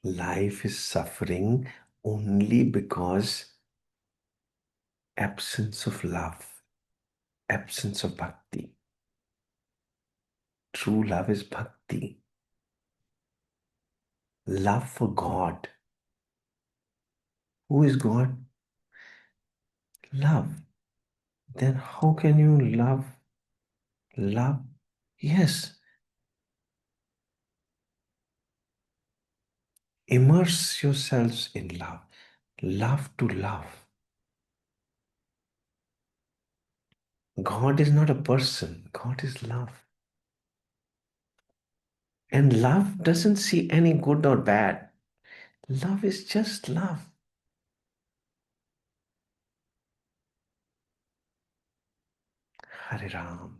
Life is suffering only because absence of love, absence of bhakti. True love is bhakti, love for God. Who is God? Love. Then how can you love? Love? Yes. Immerse yourselves in love. Love to love. God is not a person. God is love. And love doesn't see any good or bad. Love is just love. Hare Ram,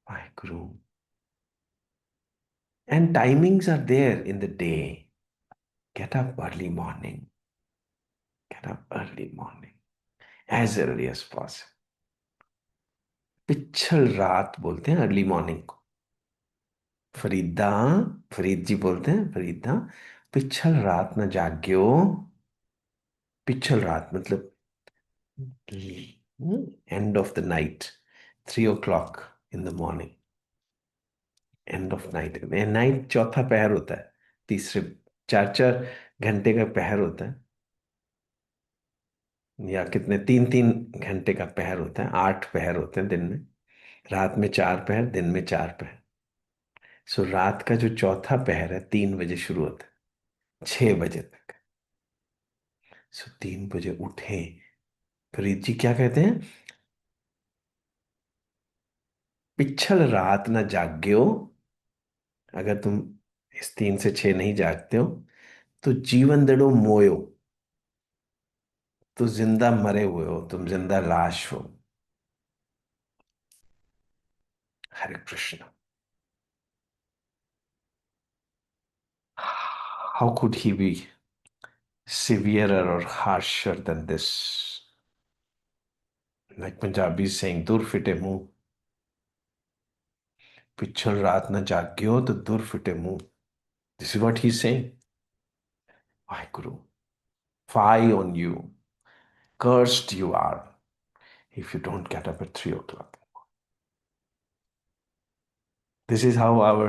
Vaheguru. And timings are there in the day. Get up early morning. Get up early morning. As early as possible. पिछल रात बोलते हैं early morning को। फरीदा, फरीद जी बोलते हैं फरीदा, पिछल रात न जाग्यो। पिछल रात मतलब and of the night, 3 o'clock in the morning. End of night, night चौथा पहर होता है, तीसरे 4 4 घंटे का पहर होता है, या कितने 3 3 घंटे का पहर होता है, 8 पहर होते हैं दिन में। रात में 4 पहर, दिन में 4 पहर। सो रात का जो चौथा पहर है 3 बजे शुरू होता है, 6 बजे तक। सो 3 बजे उठे। फरीद जी क्या कहते हैं? पिछल रात ना जाग्यो। अगर तुम इस 3 से 6 नहीं जागते हो तो जीवन दड़ो मोयो, तो जिंदा मरे हुए हो, तुम जिंदा लाश हो। हरे Krishna. How could he be severer or harsher than this? Like Punjabi saying, दूर फिटे मुंह। पिछल रात न जाग्यो तो दूर फिटे मुंह। This is what he's saying. My Guru, fie on you. Cursed you are if you don't get up at 3 o'clock. This is how our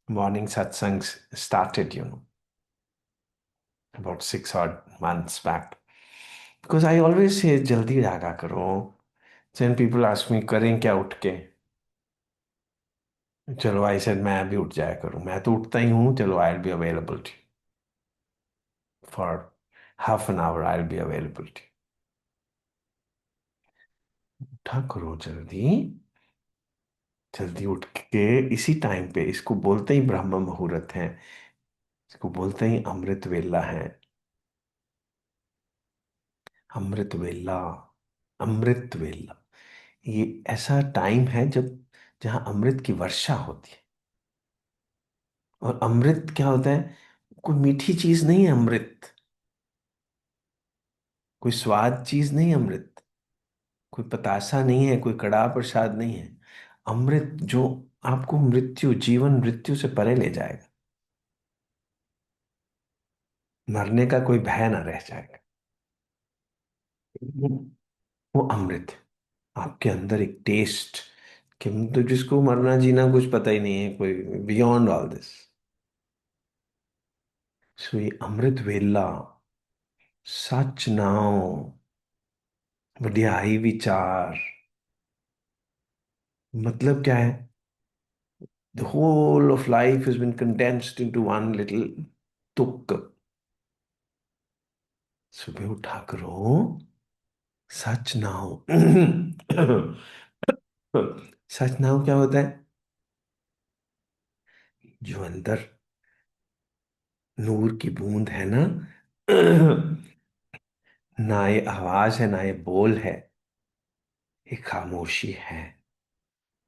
morning satsangs started, about 6 odd months back. Because I always say, jaldi jaga karo. Then people ask me, करें क्या उठ के? चलो I said मैं अभी उठ जाया करूं, मैं तो उठता ही हूँ, चलो I will be available for half an hour, I will be available. उठा करो जल्दी, जल्दी उठ के इसी टाइम पे, इसको बोलते ही ब्रह्म मुहूर्त है, इसको बोलते ही अमृत वेला है। अमृत वेला, अमृत वेला, ये ऐसा टाइम है जब जहां अमृत की वर्षा होती है। और अमृत क्या होता है? कोई मीठी चीज नहीं है अमृत, कोई स्वाद चीज नहीं है अमृत, कोई पतासा नहीं है, कोई कड़ाह प्रसाद नहीं है। अमृत जो आपको मृत्यु, जीवन मृत्यु से परे ले जाएगा, मरने का कोई भय ना रह जाएगा। वो अमृत है। आपके अंदर एक टेस्ट, कि तो जिसको मरना जीना कुछ पता ही नहीं है, कोई बियॉन्ड ऑल दिस। सो ये अमृत वेला, सच नाउ, वड्याई विचार, मतलब क्या है? The whole of life has been condensed into one little tuk. सुबह उठा करो, सच ना हो। सच ना हो क्या होता है? जो अंदर नूर की बूंद है ना, ना ये आवाज है ना ये बोल है, ये खामोशी है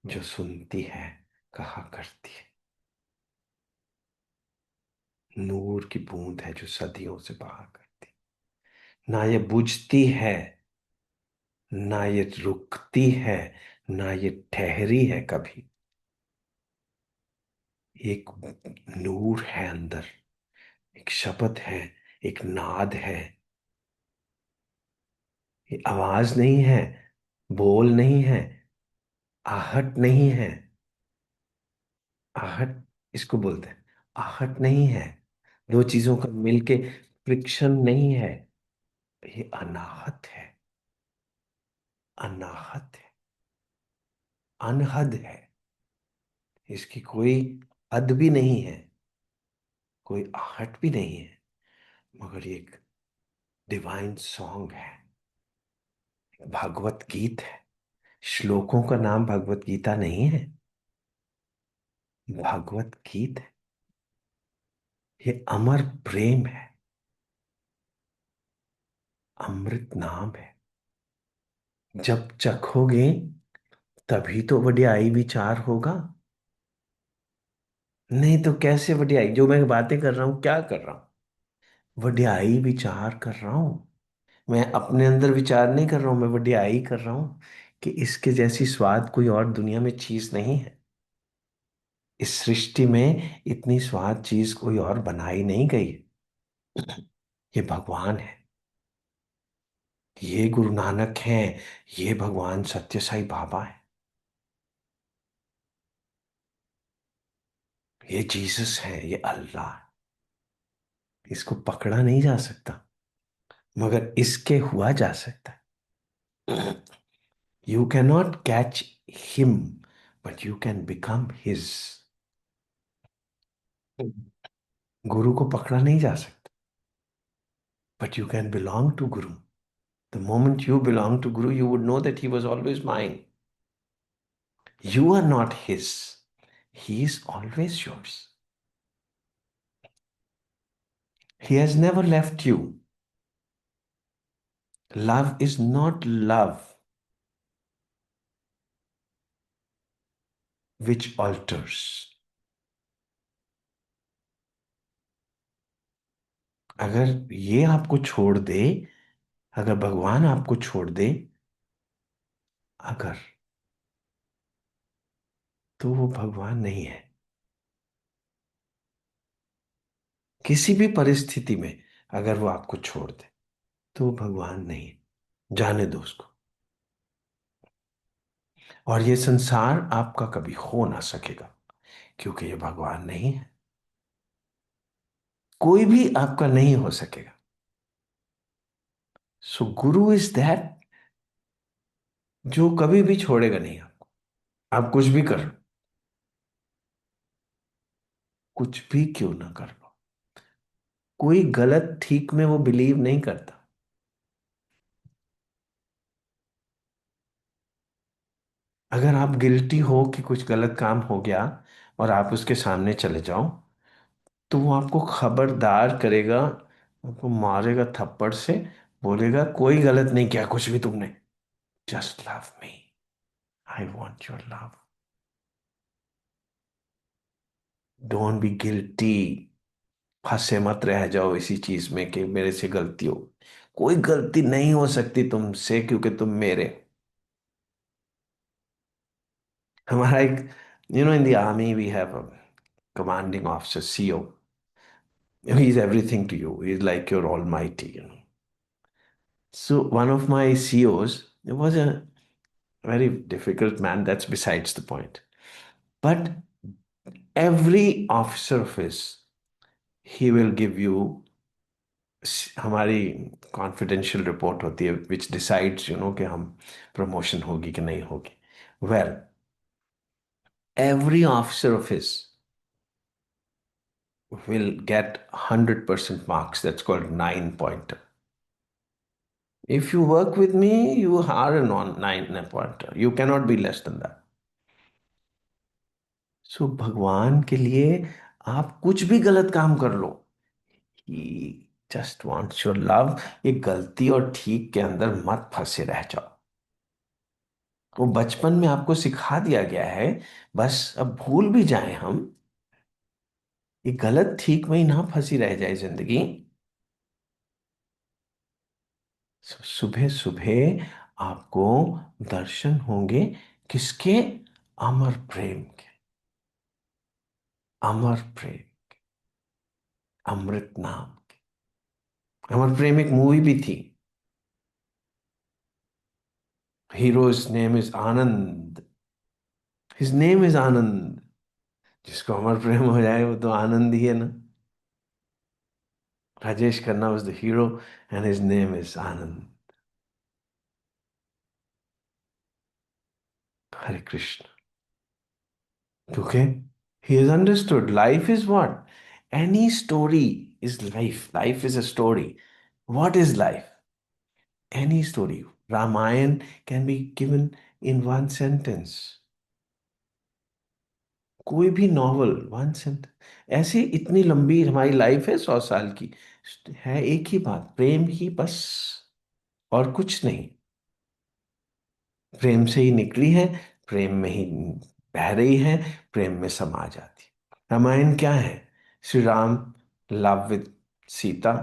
जो सुनती है, कहा करती है। नूर की बूंद है जो सदियों से बहा करती, ना ये बुझती है, ना ये रुकती है, ना ये ठहरी है कभी। एक नूर है अंदर एक शब्द है, एक नाद है। ये आवाज नहीं है, बोल नहीं है, आहट नहीं है। आहट इसको बोलते हैं, आहट नहीं है। दो चीजों का मिलके फ्रिक्शन नहीं है। ये अनाहत है, अनाहत है, अनहद है। इसकी कोई हद भी नहीं है, कोई आहट भी नहीं है। मगर ये एक डिवाइन सॉन्ग है, भागवत गीत है। श्लोकों का नाम भगवत गीता नहीं है, भागवत गीत है। ये अमर प्रेम है, अमृत नाम है। जब चखोगे तभी तो वड्याई विचार होगा। नहीं तो कैसे वड्याई? जो मैं बातें कर रहा हूं क्या कर रहा हूं? वड्याई विचार कर रहा हूं। मैं अपने अंदर विचार नहीं कर रहा हूं, मैं वड्याई कर रहा हूं कि इसके जैसी स्वाद कोई और दुनिया में चीज नहीं है। इस सृष्टि में इतनी स्वाद चीज कोई और बनाई नहीं गई। ये भगवान है, ये गुरु नानक है, ये भगवान सत्य साई बाबा है, ये जीसस है, ये अल्लाह है। इसको पकड़ा नहीं जा सकता, मगर इसके हुआ जा सकता है। You can not catch him, but you can become his. गुरु को पकड़ा नहीं जा सकता, but you can belong to guru. The moment you belong to Guru, you would know that he was always mine. You are not his. He is always yours. He has never left you. Love is not love which alters. अगर ये आपको छोड़ दे, अगर भगवान आपको छोड़ दे, अगर, तो वो भगवान नहीं है। किसी भी परिस्थिति में अगर वो आपको छोड़ दे तो वो भगवान नहीं है। जाने दो उसको। और ये संसार आपका कभी हो ना सकेगा, क्योंकि ये भगवान नहीं है। कोई भी आपका नहीं हो सकेगा। सो गुरु इज दैट जो कभी भी छोड़ेगा नहीं आपको। आप कुछ भी कर लो, कुछ भी क्यों ना कर लो। कोई गलत ठीक में वो बिलीव नहीं करता। अगर आप गिल्टी हो कि कुछ गलत काम हो गया और आप उसके सामने चले जाओ, तो वो आपको खबरदार करेगा, आपको मारेगा थप्पड़ से, बोलेगा कोई गलत नहीं किया कुछ भी तुमने, just love me, I want your love, don't be guilty. फंसे मत रह जाओ इसी चीज में कि मेरे से गलती हो। कोई गलती नहीं हो सकती तुमसे, क्योंकि तुम मेरे। हमारा एक, in the army we have a commanding officer, CO. He is everything to you, he is like your almighty. So one of my COs was a very difficult man. That's besides the point. But every officer of his, he will give you, हमारी confidential report होती है विच decides कि हम promotion होगी कि नहीं होगी। Well, every officer of his will get 100% marks. That's called 9 pointer. If you work with me, you are a non 9 pointer. You cannot be less than that. सो भगवान के लिए आप कुछ भी गलत काम कर लो, ही जस्ट वॉन्ट्स योर लव। ये गलती और ठीक के अंदर मत फंसे रह जाओ। वो बचपन में आपको सिखा दिया गया है, बस अब भूल भी जाएं हम, ये गलत ठीक में ही ना फंसी रह जाए जिंदगी। सुबह सुबह आपको दर्शन होंगे, किसके? अमर प्रेम के, अमर प्रेम, अमृत नाम। अमर प्रेम एक मूवी भी थी। Hero's name is Anand. His name is Anand. जिसको अमर प्रेम हो जाए वो तो आनंद ही है ना। Rajesh Khanna was the hero and his name is Anand. Hare Krishna. Okay? He has understood life is what? Any story is life. Life is a story. What is life? Any story. Ramayana can be given in one sentence. कोई भी novel one sentence. ऐसी इतनी लंबी हमारी life है 100 साल की। है एक ही बात, प्रेम ही बस, और कुछ नहीं। प्रेम से ही निकली है, प्रेम में ही बह रही है, प्रेम में समा जाती है। रामायण क्या है? Shri Ram love with Sita,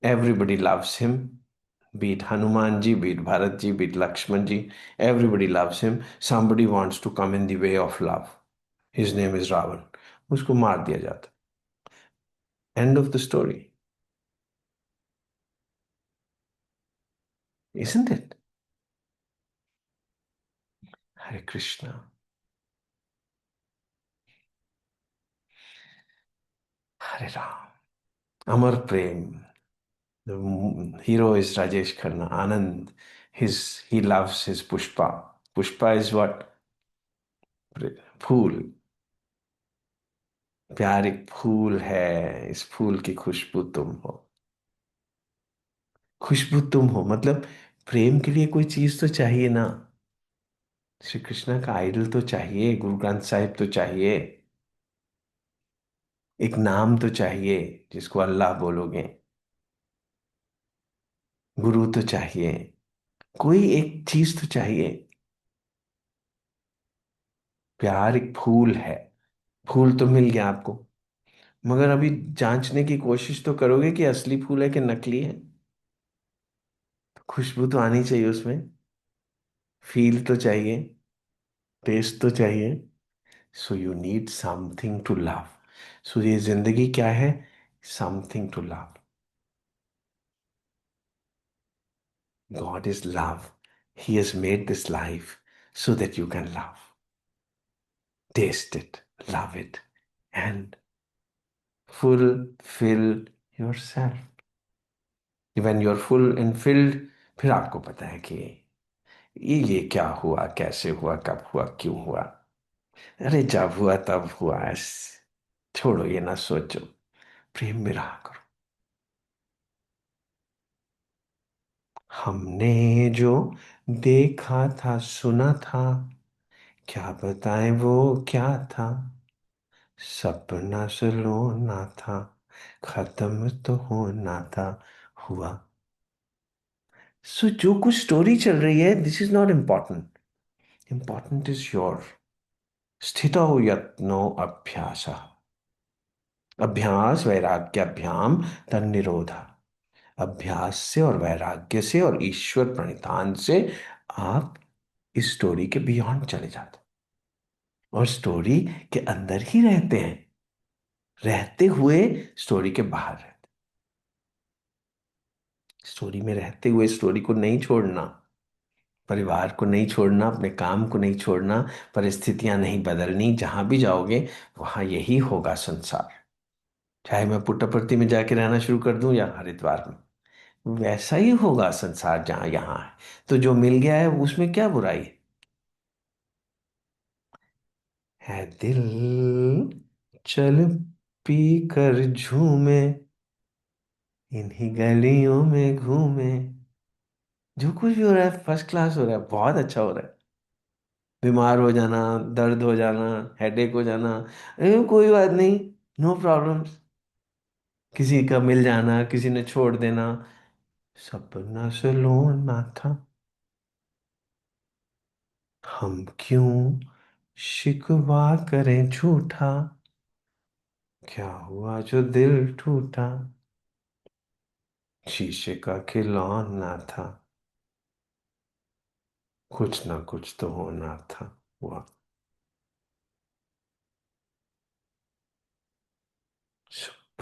everybody loves him, beat Hanuman ji, beat Bharat ji, beat Lakshman ji, everybody loves him. somebody wants to come in the way of love, his name is Ravan. उसको मार दिया जाता। End of the story. isn't it? Hare Krishna. Hare Ram. अमर प्रेम। The hero is Rajesh Khanna, Anand. He loves his Pushpa. Pushpa is what? फूल। प्यार एक फूल है, इस फूल की खुशबू तुम हो। खुशबू तुम हो मतलब प्रेम के लिए कोई चीज तो चाहिए ना। श्री कृष्ण का आइडल तो चाहिए, गुरु ग्रंथ साहिब तो चाहिए, एक नाम तो चाहिए जिसको अल्लाह बोलोगे, गुरु तो चाहिए, कोई एक चीज तो चाहिए। प्यार एक फूल है। फूल तो मिल गया आपको, मगर अभी जांचने की कोशिश तो करोगे कि असली फूल है कि नकली है। खुशबू तो आनी चाहिए उसमें, फील तो चाहिए, टेस्ट तो चाहिए। So you need something to love. So ये जिंदगी क्या है? Something to love. God is love. He has made this life so that you can love, taste it, love it, and fulfill yourself. When you're full and filled, फिर आपको पता है कि ये क्या हुआ, कैसे हुआ, कब हुआ, क्यों हुआ। अरे जब हुआ तब हुआ, छोड़ो ये ना सोचो, प्रेम में रहा करो। हमने जो देखा था सुना था, क्या बताएं वो क्या था, सपना सुलोना था, खत्म तो होना था, हुआ। सो जो कुछ स्टोरी चल रही है, this is not important. Important is your स्थितो यत्नो अभ्यास। अभ्यास वैराग्याभ्याम तन्निरोध। अभ्यास से और वैराग्य से और ईश्वर प्रणिधान से आप इस स्टोरी के बियॉन्ड चले जाते हैं और स्टोरी के अंदर ही रहते हैं, रहते हुए स्टोरी के बाहर रहते। स्टोरी में रहते हुए स्टोरी को नहीं छोड़ना, परिवार को नहीं छोड़ना, अपने काम को नहीं छोड़ना, परिस्थितियां नहीं बदलनी। जहां भी जाओगे वहां यही होगा संसार। चाहे मैं पुट्टपर्ती में जाके रहना शुरू कर दूं या हरिद्वार में, वैसा ही होगा संसार जहां यहाँ है। तो जो मिल गया है उसमें क्या बुराई है दिल चल पी कर झूमे, इन्हीं गलियों में घूमे। जो कुछ भी हो रहा है फर्स्ट क्लास हो रहा है, बहुत अच्छा हो रहा है। बीमार हो जाना, दर्द हो जाना, हेडेक हो जाना, कोई बात नहीं, नो प्रॉब्लम्स। किसी का मिल जाना, किसी ने छोड़ देना, सपना सुलोना था। हम क्यों शिकवा करें झूठा, क्या हुआ जो दिल टूटा, शीशे का खिलौना था, कुछ ना कुछ तो होना था, हुआ।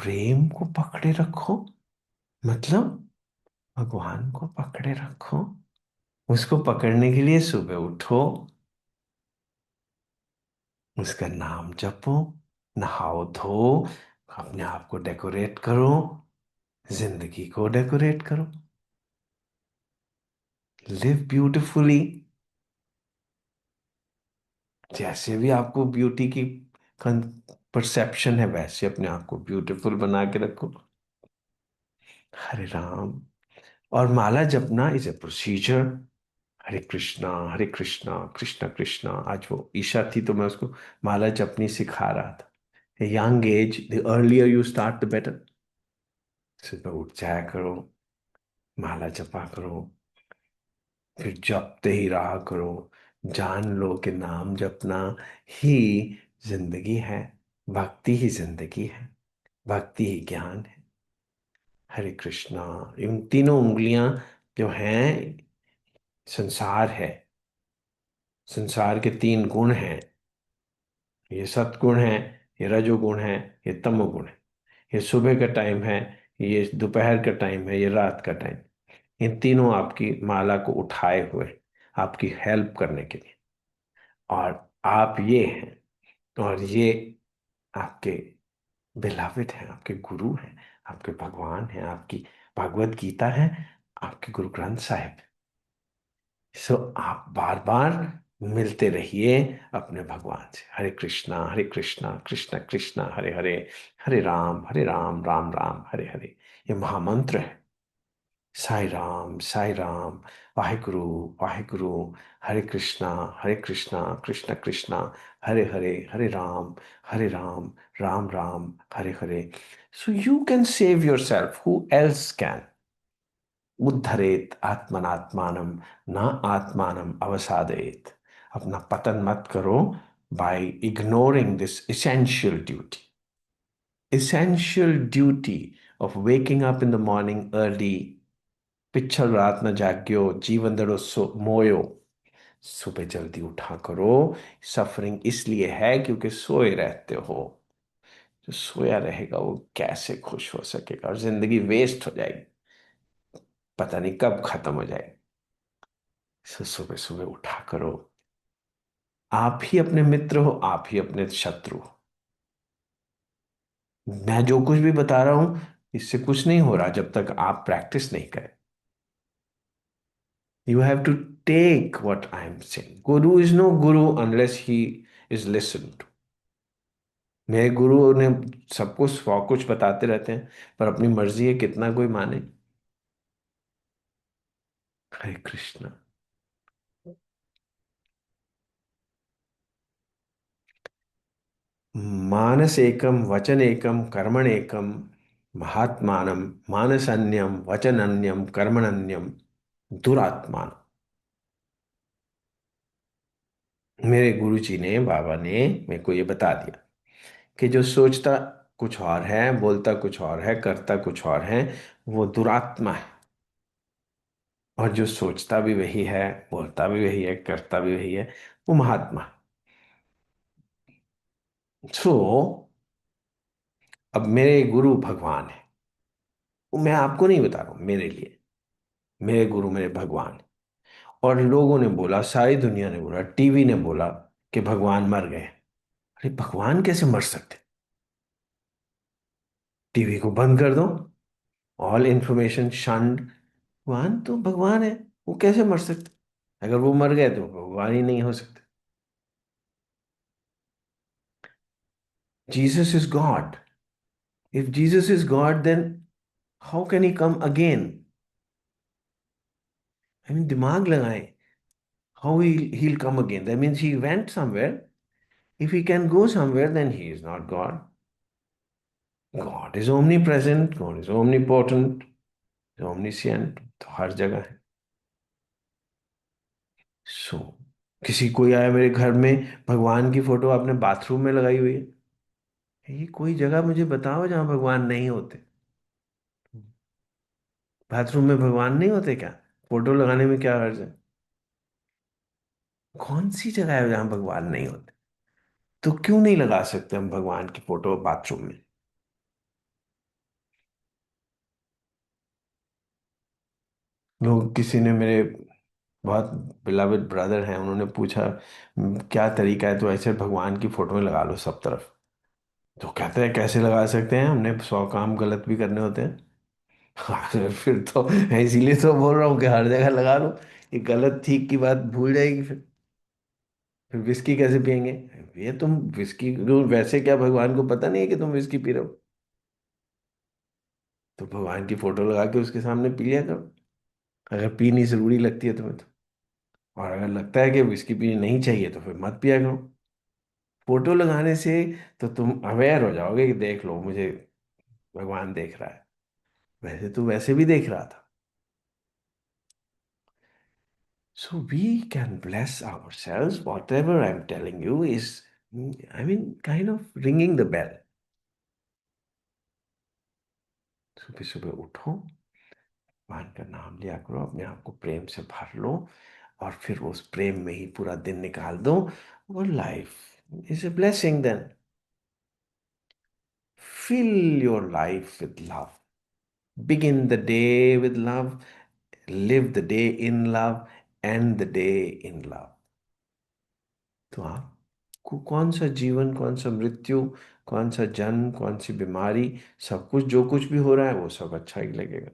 प्रेम को पकड़े रखो मतलब भगवान को पकड़े रखो। उसको पकड़ने के लिए सुबह उठो, उसका नाम जपो, नहाओ धो, अपने आप को डेकोरेट करो, जिंदगी को डेकोरेट करो, लिव ब्यूटिफुली। जैसे भी आपको ब्यूटी की परसेप्शन है वैसे अपने आप को ब्यूटीफुल बना के रखो। हरे राम। और माला जपना इज ए प्रोसीजर। हरे कृष्णा कृष्णा कृष्णा। आज वो ईशा थी तो मैं उसको माला जपनी सिखा रहा था। Young age, the earlier you start the better. सुबह उठ जाया करो, माला जपा करो, फिर जपते ही रहा करो। जान लो कि नाम जपना ही जिंदगी है, भक्ति ही जिंदगी है, भक्ति ही ज्ञान है। हरे कृष्णा। इन तीनों उंगलियां जो हैं संसार है। संसार के तीन गुण हैं। ये सत्गुण है, ये रजोगुण है, ये तमोगुण है। ये सुबह का टाइम है, ये दोपहर का टाइम है, ये रात का टाइम। इन तीनों आपकी माला को उठाए हुए आपकी हेल्प करने के लिए। और आप ये हैं, और ये आपके बिलावित हैं, आपके गुरु हैं, आपके भगवान हैं, आपकी भगवत गीता है, आपके गुरु ग्रंथ साहिब। सो आप बार बार मिलते रहिए अपने भगवान से। हरे कृष्णा कृष्णा कृष्णा हरे हरे, हरे राम राम राम हरे हरे। ये महामंत्र है। Sai Ram, Waheguru Waheguru. Hare Krishna Krishna Krishna Hare Hare, Hare Ram Ram Ram Hare Hare. So you can save yourself, who else can. उद्धरेत आत्मनात्मानम, न आत्मानम अवसादयेत। अपना पतन मत करो by ignoring this essential duty of waking up in the morning early। पिछल रात न जाग्यो, जीवन दड़ो सो मोयो। सुबह जल्दी उठा करो। सफरिंग इसलिए है क्योंकि सोए रहते हो। जो सोया रहेगा वो कैसे खुश हो सकेगा, और जिंदगी वेस्ट हो जाएगी, पता नहीं कब खत्म हो जाएगी। सुबह सुबह उठा करो। आप ही अपने मित्र हो, आप ही अपने शत्रु हो। मैं जो कुछ भी बता रहा हूं इससे कुछ नहीं हो रहा जब तक आप प्रैक्टिस नहीं करें। You have to take what I am saying. Guru is no guru unless he is listened to। मेरे गुरु ने सबको सौ कुछ बताते रहते हैं, पर अपनी मर्जी है कितना कोई माने। हरे कृष्णा। मानस एकम वचन एकम कर्मण एकम, महात्मानम मानसन्यम वचनन्यम कर्मणन्यम दुरात्मान। मेरे गुरु जी ने, बाबा ने मेरे को ये बता दिया कि जो सोचता कुछ और है, बोलता कुछ और है, करता कुछ और है, वो दुरात्मा है। और जो सोचता भी वही है, बोलता भी वही है, करता भी वही है, वो महात्मा है। सो अब मेरे गुरु भगवान है। वो मैं आपको नहीं बता रहा हूँ, मेरे लिए मेरे गुरु मेरे भगवान है। और लोगों ने बोला, सारी दुनिया ने बोला, टीवी ने बोला कि भगवान मर गए। अरे भगवान कैसे मर सकते? टीवी को बंद कर दो, ऑल इंफॉर्मेशन शंड। भगवान तो भगवान है, वो कैसे मर सकते? अगर वो मर गए तो भगवान ही नहीं हो सकते। Jesus is God. If Jesus is God then how can he come again? I mean दिमाग लगाएं। How he'll come again? That means he went somewhere. If he can go somewhere, then he is not God. God is omnipresent, God is omnipotent, omniscient, तो हर जगह है। सो किसी कोई आया मेरे घर में, भगवान की फोटो आपने बाथरूम में लगाई हुई है। ये कोई जगह मुझे बताओ जहां भगवान नहीं होते। बाथरूम में भगवान नहीं होते क्या? फोटो लगाने में क्या हर्ज है? कौन सी जगह है जहां भगवान नहीं होते? तो क्यों नहीं लगा सकते हम भगवान की फोटो बाथरूम में? लोग, किसी ने मेरे बहुत बिलावेड ब्रदर हैं, उन्होंने पूछा क्या तरीका है, तो ऐसे भगवान की फोटो में लगा लो सब तरफ। तो कहते हैं कैसे लगा सकते हैं, हमने 100 काम गलत भी करने होते हैं। हाँ, फिर तो मैं इसीलिए तो बोल रहा हूँ कि हर जगह लगा लो, ये गलत ठीक की बात भूल जाएगी फिर विस्की कैसे पियेंगे। ये तुम विस्की वैसे क्या भगवान को पता नहीं है कि तुम विस्की पी रहे हो? तो भगवान की फोटो लगा के उसके सामने पी लिया करो, अगर पीनी जरूरी लगती है तुम्हें तो। और अगर लगता है कि विस्की पीनी नहीं चाहिए तो फिर मत पिया करो। फोटो लगाने से तो तुम अवेयर हो जाओगे कि देख लो मुझे भगवान देख रहा है। वैसे तो वैसे भी देख रहा था। So we can bless ourselves. Whatever I'm telling you is, I mean, kind of ringing the bell. सुबह सुबह उठो, भगवान का नाम लिया करो, अपने आप को प्रेम से भर लो, और फिर उस प्रेम में ही पूरा दिन निकाल दो। और life is a blessing then. Fill your life with love. Begin the day with love, live the day in love, end the day in love. तो आपको कौन सा जीवन, कौन सा मृत्यु, कौन सा जन्म, कौन सी बीमारी, सब कुछ जो कुछ भी हो रहा है वो सब अच्छा ही लगेगा।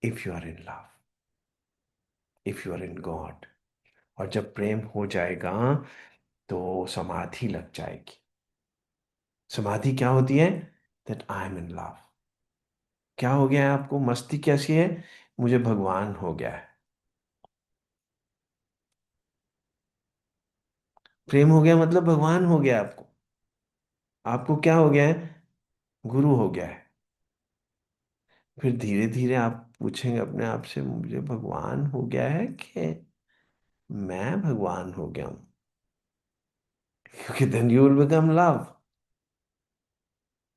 If you are in love, if you are in God. और जब प्रेम हो जाएगा तो समाधि लग जाएगी। समाधि क्या होती है? That I am in love. क्या हो गया है आपको? मस्ती कैसी है? मुझे भगवान हो गया है। प्रेम हो गया मतलब भगवान हो गया आपको। आपको क्या हो गया है? गुरु हो गया है। फिर धीरे धीरे आप पूछेंगे अपने आप से, मुझे भगवान हो गया है कि मैं भगवान हो गया हूं? क्योंकि then you will become love.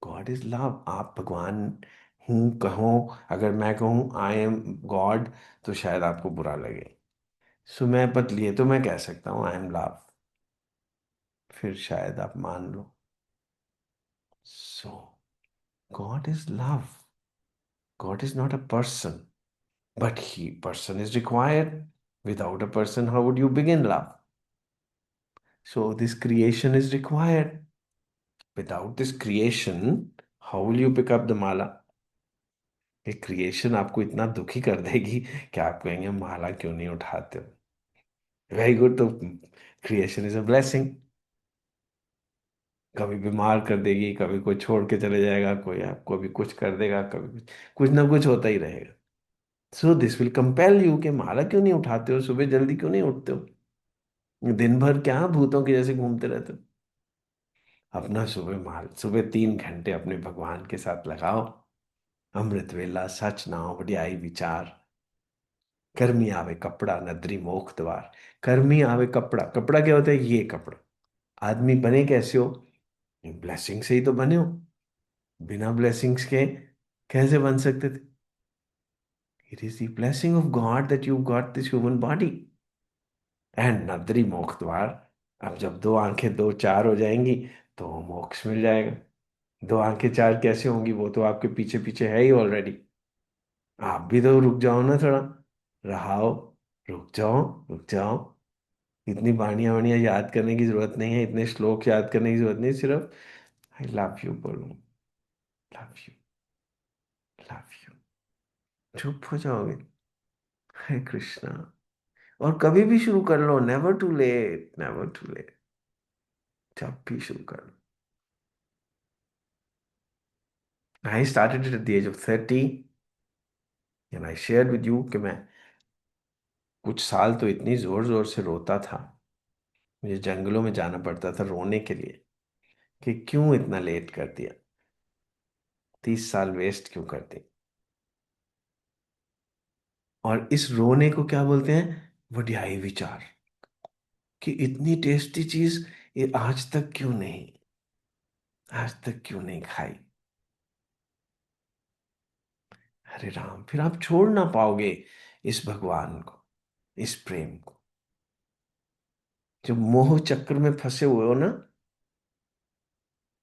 God is love. आप भगवान हूं कहो, अगर मैं कहूं आई एम गॉड, तो शायद आपको बुरा लगे। सो मैं पतली है तो मैं कह सकता हूं आई एम लव, फिर शायद आप मान लो। So God is love. God is not a person, but he person is required. Without a person, how would you begin love? So this creation is required. Without this creation, how will you pick up the mala? ये creation आपको इतना दुखी कर देगी कि आप कहेंगे माला क्यों नहीं उठाते हो। Very good. तो क्रिएशन इज अ ब्लेसिंग। कभी बीमार कर देगी, कभी कोई छोड़ के चले जाएगा, कोई आपको भी कुछ कर देगा, कभी कुछ कुछ ना कुछ होता ही रहेगा। So this will compel you कि माला क्यों नहीं उठाते हो, सुबह जल्दी क्यों नहीं उठते हो, दिन भर क्या भूतों के जैसे घूमते रहते हो। अपना सुबह 3 घंटे अपने भगवान के साथ लगाओ। अमृत वेला सच नाम वड्याई विचार। कर्मी आवे कपड़ा नदरी मोख द्वार। कर्मी आवे कपड़ा, कपड़ा क्या होता है? ये कपड़ा। आदमी बने कैसे हो? ब्लेसिंग से ही तो बने हो। बिना ब्लेसिंग्स के कैसे बन सकते थे? It is the blessing of God that you got this human body and नदरी मोख द्वार। अब जब दो आंखें दो चार हो जाएंगी तो मोक्ष मिल जाएगा। दो आंखें चार कैसे होंगी? वो तो आपके पीछे पीछे है ही ऑलरेडी। आप भी तो रुक जाओ ना थोड़ा, रहाओ, रुक जाओ, रुक जाओ। इतनी बाणियां वाणियां याद करने की जरूरत नहीं है, इतने श्लोक याद करने की जरूरत नहीं, सिर्फ आई लव यू बोलो। Love you, love you. चुप हो जाओगे। हे कृष्णा। और कभी भी शुरू कर लो, never too late, never too late. जब भी शुरू कर लो। I started at the age of 30 and I share with you कि मैं कुछ साल तो इतनी जोर जोर से रोता था, मुझे जंगलों में जाना पड़ता था रोने के लिए कि क्यों इतना लेट कर दिया, 30 साल वेस्ट क्यों कर दिए। और इस रोने को क्या बोलते हैं? वड्याई विचार। कि इतनी टेस्टी चीज ये आज तक क्यों नहीं, आज तक क्यों नहीं खाई। अरे राम, फिर आप छोड़ ना पाओगे इस भगवान को, इस प्रेम को। जब मोह चक्र में फंसे हुए हो ना,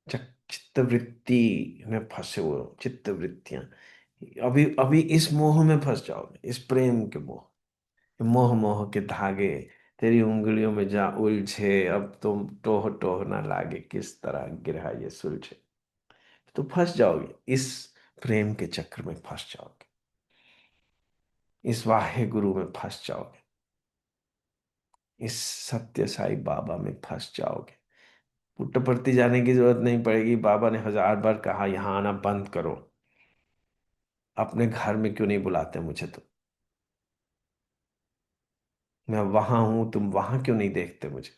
चित्त वृत्ति में फंसे हुए हो, चित्त वृत्तियां, अभी अभी इस मोह में फंस जाओगे, इस प्रेम के मोह, मोह मोह के धागे तेरी उंगलियों में जा उलझे, अब तुम टोह टोह ना लागे, किस तरह गिरा ये सुलझे। तो फंस जाओगे इस प्रेम के चक्र में, फंस जाओगे इस वाहे गुरु में, फंस जाओगे इस सत्य साई बाबा में, फंस जाओगे। पुट्टपर्ती जाने की जरूरत नहीं पड़ेगी, बाबा ने 1000 बार कहा यहाँ आना बंद करो। अपने घर में क्यों नहीं बुलाते मुझे? तो मैं वहां हूं, तुम वहां क्यों नहीं देखते मुझे?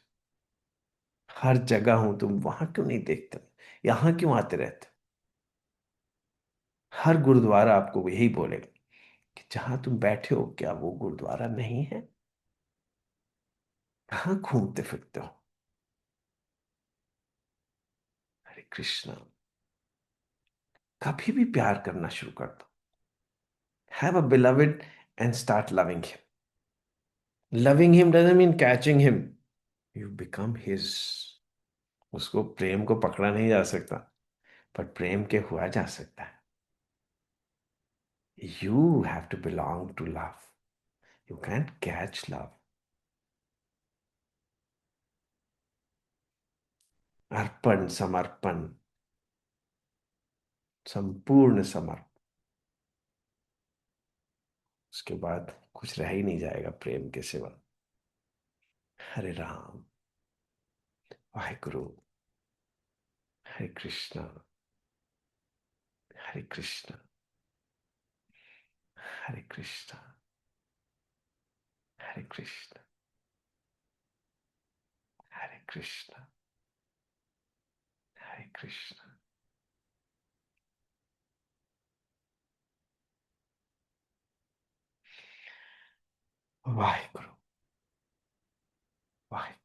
हर जगह हूं, तुम वहां क्यों नहीं देखते? यहाँ क्यों आते रहते? हर गुरुद्वारा आपको यही बोलेगा कि जहां तुम बैठे हो, क्या वो गुरुद्वारा नहीं है? कहाँ घूमते फिरते हो? हरे कृष्णा। कभी भी प्यार करना शुरू कर दो। Have a beloved and start loving him. Loving him doesn't mean catching him, you become his. उसको, प्रेम को पकड़ा नहीं जा सकता, पर प्रेम के हुआ जा सकता है। You have to belong to love, you can't catch love. अर्पण, समर्पण, संपूर्ण समर्पण, उसके बाद कुछ रह ही नहीं जाएगा प्रेम के सिवा। हरे राम, वाहेगुरु, हरे कृष्णा, हरे कृष्णा, हरे कृष्णा, हरे कृष्णा, हरे कृष्णा, हरे कृष्णा। वाहेगुरु, वाहेगुरु।